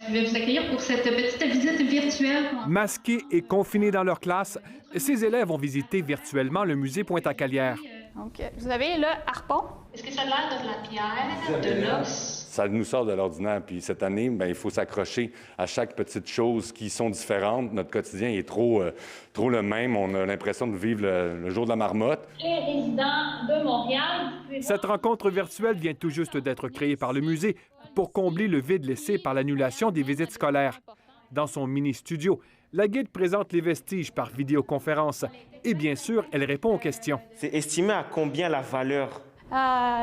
Je vais vous accueillir pour cette petite visite virtuelle. Masqués et confinés dans leur classe, ces élèves ont visité virtuellement le musée Pointe-à-Calière. Donc, vous avez le harpon. Est-ce que ça a l'air de la pierre, de l'os? Ça nous sort de l'ordinaire. Puis cette année, bien, il faut s'accrocher à chaque petite chose qui sont différentes. Notre quotidien est trop le même. On a l'impression de vivre le jour de la marmotte. Les résidents de Montréal. Cette rencontre virtuelle vient tout juste d'être créée par le musée pour combler le vide laissé par l'annulation des visites scolaires. Dans son mini-studio, la guide présente les vestiges par vidéoconférence. Et bien sûr, elle répond aux questions. C'est estimé à combien la valeur?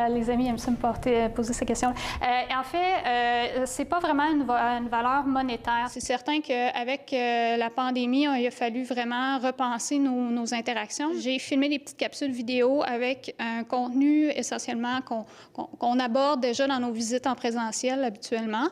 Les amis aiment ça me poser ces questions. En fait, c'est pas vraiment une valeur monétaire. C'est certain qu'avec la pandémie, il a fallu vraiment repenser nos interactions. J'ai filmé des petites capsules vidéo avec un contenu essentiellement qu'on aborde déjà dans nos visites en présentiel habituellement.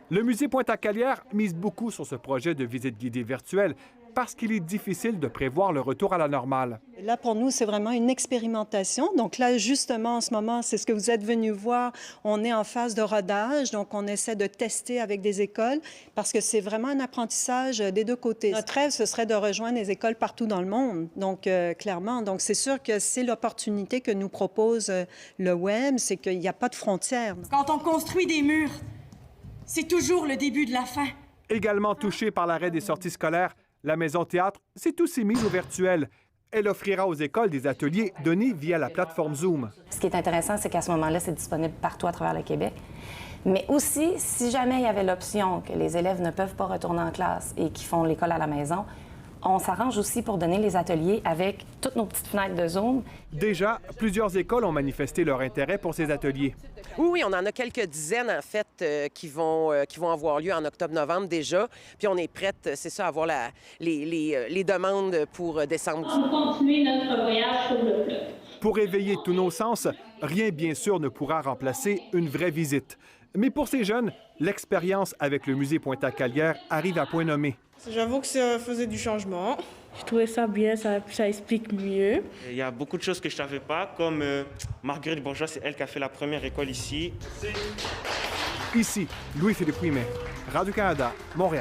Le musée Pointe-à-Calière mise beaucoup sur ce projet de visite guidée virtuelle parce qu'il est difficile de prévoir le retour à la normale. Là, pour nous, c'est vraiment une expérimentation. Donc là, justement, en ce moment, c'est ce que vous êtes venus voir. On est en phase de rodage, donc on essaie de tester avec des écoles parce que c'est vraiment un apprentissage des deux côtés. Notre rêve, ce serait de rejoindre les écoles partout dans le monde, donc clairement. Donc c'est sûr que c'est l'opportunité que nous propose le web, c'est qu'il n'y a pas de frontières. Quand on construit des murs, c'est toujours le début de la fin. Également touchée par l'arrêt des sorties scolaires, la Maison Théâtre s'est aussi mise au virtuel. Elle offrira aux écoles des ateliers donnés via la plateforme Zoom. Ce qui est intéressant, c'est qu'à ce moment-là, c'est disponible partout à travers le Québec. Mais aussi, si jamais il y avait l'option que les élèves ne peuvent pas retourner en classe et qu'ils font l'école à la maison, on s'arrange aussi pour donner les ateliers avec toutes nos petites fenêtres de Zoom. Déjà, plusieurs écoles ont manifesté leur intérêt pour ces ateliers. Oui, on en a quelques dizaines, en fait, qui vont avoir lieu en octobre-novembre déjà. Puis on est prête, c'est ça, à avoir les demandes pour décembre. On va continuer notre voyage sur le plat. Pour éveiller tous nos sens, rien, bien sûr, ne pourra remplacer une vraie visite. Mais pour ces jeunes, l'expérience avec le musée Pointe-à-Calière arrive à point nommé. J'avoue que ça faisait du changement. Je trouvais ça bien, ça explique mieux. Il y a beaucoup de choses que je ne savais pas, comme Marguerite Bourgeois, c'est elle qui a fait la première école ici. Ici, Louis-Philippe Ouimet, Radio-Canada, Montréal.